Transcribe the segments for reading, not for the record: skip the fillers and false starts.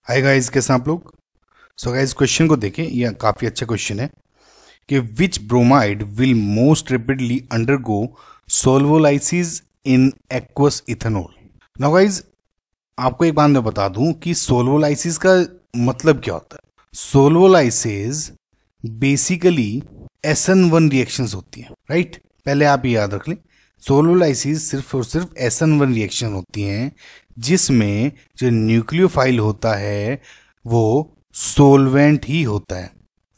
Hi guys, कैसे हैं आप लोग। सो गाइस, क्वेश्चन को देखें, यह काफ़ी अच्छा क्वेश्चन है कि which bromide will most rapidly undergo solvolysis in aqueous ethanol. Now guys, आपको एक बात मैं बता दूं कि सोल्वोलाइसिस का मतलब क्या होता है। सोल्वोलाइसिस बेसिकली SN1 रिएक्शंस होती हैं, राइट। पहले आप ये याद रख लें, सोल्वोलाइसिस सिर्फ और सिर्फ SN1 रिएक्शन होती हैं जिसमें जो न्यूक्लियोफाइल होता है वो सोलवेंट ही होता है,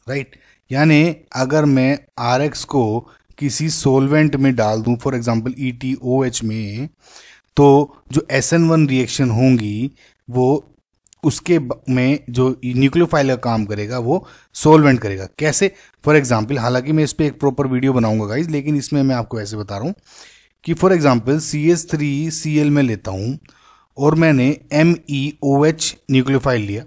राइट। यानी अगर मैं RX को किसी सोलवेंट में डाल दूं, फॉर एग्जांपल ETOH में, तो जो SN1 रिएक्शन होंगी वो उसके में जो न्यूक्लियोफाइल का काम करेगा वो सोलवेंट करेगा। कैसे? फॉर एग्जांपल, हालांकि मैं इस पर एक प्रॉपर वीडियो बनाऊंगा गाइज, लेकिन इसमें मैं आपको ऐसे बता रहा हूँ कि फॉर एग्जांपल CH3Cl में लेता हूँ और मैंने MEOH न्यूक्लियोफाइल लिया,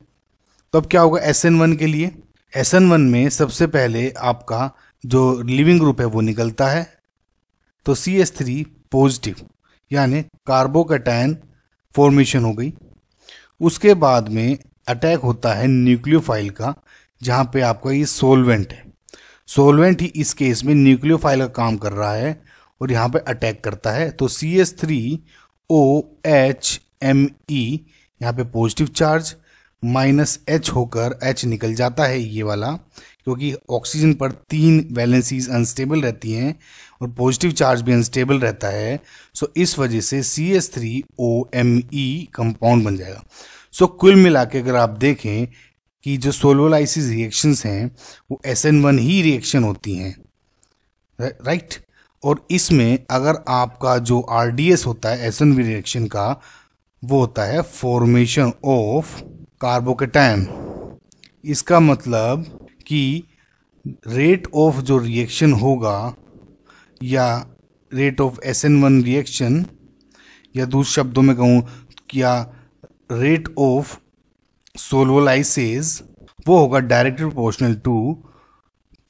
तो अब क्या होगा SN1 के लिए। SN1 में सबसे पहले आपका जो लिविंग ग्रुप है वो निकलता है, तो CH3 पॉजिटिव यानी कार्बोकैटायन फॉर्मेशन हो गई। उसके बाद में अटैक होता है न्यूक्लियोफाइल का, जहाँ पे आपका ये सोलवेंट है। सोलवेंट ही इस केस में न्यूक्लियोफाइल का काम कर रहा है और यहाँ पे अटैक करता है, तो CH3OHMe यहाँ पे पॉजिटिव चार्ज, -H होकर H निकल जाता है ये वाला, क्योंकि ऑक्सीजन पर 3 वैलेंसीज अनस्टेबल रहती हैं और पॉजिटिव चार्ज भी अनस्टेबल रहता है। सो इस वजह से CH3OMe कंपाउंड बन जाएगा। सो कुल मिला के अगर आप देखें कि जो सोल्वोलाइसिस रिएक्शंस हैं वो SN1 ही रिएक्शन होती हैं, राइट। और इसमें अगर आपका जो RDS होता है SN1 रिएक्शन का, वो होता है फॉर्मेशन ऑफ कार्बोकैटायन। इसका मतलब कि रेट ऑफ जो रिएक्शन होगा या रेट ऑफ SN1 रिएक्शन, या दूसरे शब्दों में कहूँ क्या रेट ऑफ सोल्वोलाइसिस, वो होगा डायरेक्टली प्रोपोर्शनल टू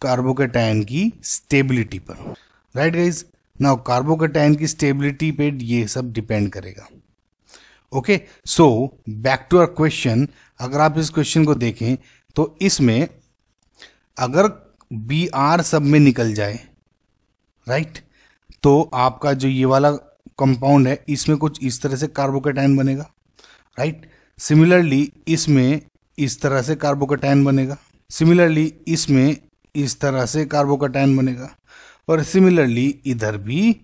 कार्बोकैटायन की स्टेबिलिटी पर, राइट गाइज। नाउ कार्बोकैटायन की स्टेबिलिटी पे ये सब डिपेंड करेगा। Okay, so back to our question. अगर आप इस क्वेश्चन को देखें तो इसमें अगर Br सब में निकल जाए, राइट, तो आपका जो ये वाला कंपाउंड है इसमें कुछ इस तरह से कार्बोकैटायन बनेगा, राइट। सिमिलरली इसमें इस तरह से कार्बोकैटायन बनेगा, सिमिलरली इसमें इस तरह से कार्बोकैटायन बनेगा, और सिमिलरली इधर भी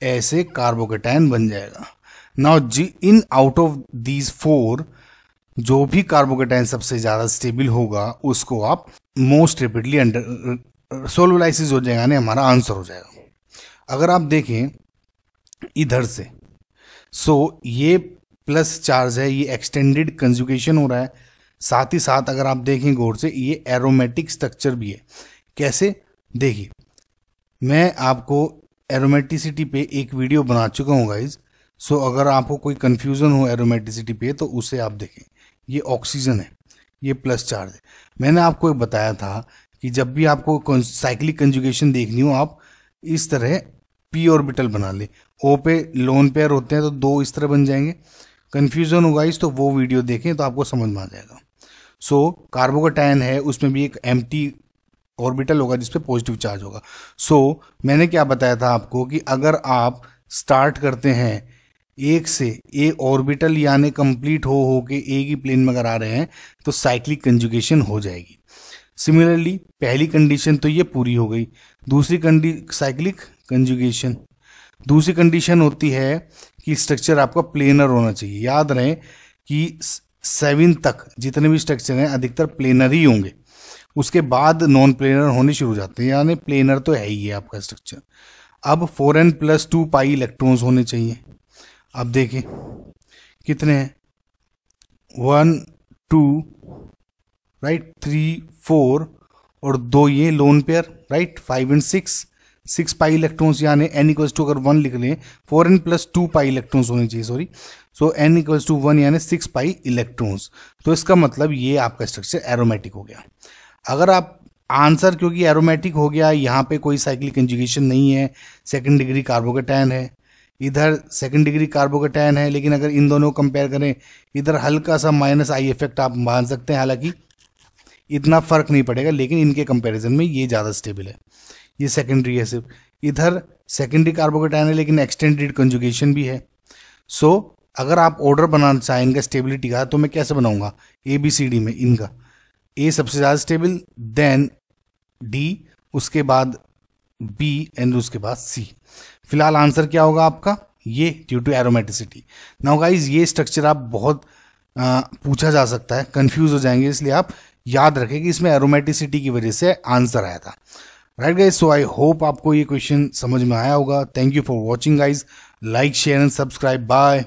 ऐसे कार्बोकैटायन बन जाएगा। Now in out of these 4 जो भी कार्बोकैटायन सबसे ज़्यादा स्टेबल होगा उसको आप मोस्ट रेपिडली अंडर सोल्वोलाइसिस हो जाएगा, यानी हमारा आंसर हो जाएगा। अगर आप देखें इधर से, सो ये प्लस चार्ज है, ये एक्सटेंडेड कंजुगेशन हो रहा है। साथ ही साथ अगर आप देखें गौर से, ये एरोमेटिक स्ट्रक्चर भी है। कैसे? देखिए, मैं आपको एरोमेटिसिटी पे एक वीडियो बना चुका हूँ गाइज। सो अगर आपको कोई कंफ्यूजन हो एरोमेटिसिटी पे तो उसे आप देखें। ये ऑक्सीजन है, ये प्लस चार्ज है। मैंने आपको बताया था कि जब भी आपको साइक्लिक कंजुगेशन देखनी हो, आप इस तरह p ऑर्बिटल बना ले। O पे लोन पेयर होते हैं तो 2 इस तरह बन जाएंगे। कंफ्यूजन होगा इस तो वो वीडियो देखें तो आपको समझ में आ जाएगा। सो कार्बोकैटायन है, उसमें भी एक एम्प्टी ऑर्बिटल होगा जिसपे पॉजिटिव चार्ज होगा। सो मैंने क्या बताया था आपको कि अगर आप स्टार्ट करते हैं एक से ए ऑर्बिटल यानी कंप्लीट हो के एक ही प्लेन में अगर आ रहे हैं तो साइक्लिक कंजुगेशन हो जाएगी। सिमिलरली पहली कंडीशन तो ये पूरी हो गई। दूसरी साइक्लिक कंजुगेशन, दूसरी कंडीशन होती है कि स्ट्रक्चर आपका प्लेनर होना चाहिए। याद रहे कि 7 तक जितने भी स्ट्रक्चर हैं अधिकतर प्लेनर ही होंगे, उसके बाद नॉन प्लेनर होने शुरू हो जाते हैं, यानी प्लेनर तो है ही है आपका स्ट्रक्चर। अब 4n+2 पाई इलेक्ट्रॉन्स होने चाहिए। अब देखें कितने हैं, 1 2 राइट, 3 4 और 2 ये लोन पेयर, राइट, 5 और 6 पाई इलेक्ट्रॉन्स, यानी n=, अगर 1 लिख लें 4n+2 पाई इलेक्ट्रॉन्स होने चाहिए, सॉरी। सो n=1 यानी 6 पाई इलेक्ट्रॉन्स। तो इसका मतलब ये आपका स्ट्रक्चर एरोमेटिक हो गया। अगर आप आंसर, क्योंकि एरोमेटिक हो गया, यहाँ पे कोई साइक्लिक कंजुगेशन नहीं है, सेकंड डिग्री कार्बोकैटायन है, इधर सेकंड डिग्री कार्बोकेटायन है, लेकिन अगर इन दोनों को कंपेयर करें, इधर हल्का सा माइनस आई इफेक्ट आप मान सकते हैं, हालांकि इतना फर्क नहीं पड़ेगा, लेकिन इनके कंपैरिजन में ये ज़्यादा स्टेबल है। ये सेकेंडरी है सिर्फ, इधर सेकेंडरी कार्बोकेटायन है लेकिन एक्सटेंडेड कंजुगेशन भी है। सो अगर आप ऑर्डर बनाना चाहें इनका स्टेबिलिटी का, तो मैं कैसे बनाऊंगा, ABCD में इनका A सबसे ज़्यादा स्टेबल, देन D, उसके बाद B एंड उसके बाद C। फिलहाल आंसर क्या होगा आपका, ये due to aromaticity. Now guys ये स्ट्रक्चर आप बहुत पूछा जा सकता है, कंफ्यूज हो जाएंगे, इसलिए आप याद रखें कि इसमें एरोमेटिसिटी की वजह से आंसर आया था। Right guys, so I hope आपको ये क्वेश्चन समझ में आया होगा। Thank you for watching guys, like share and subscribe, bye.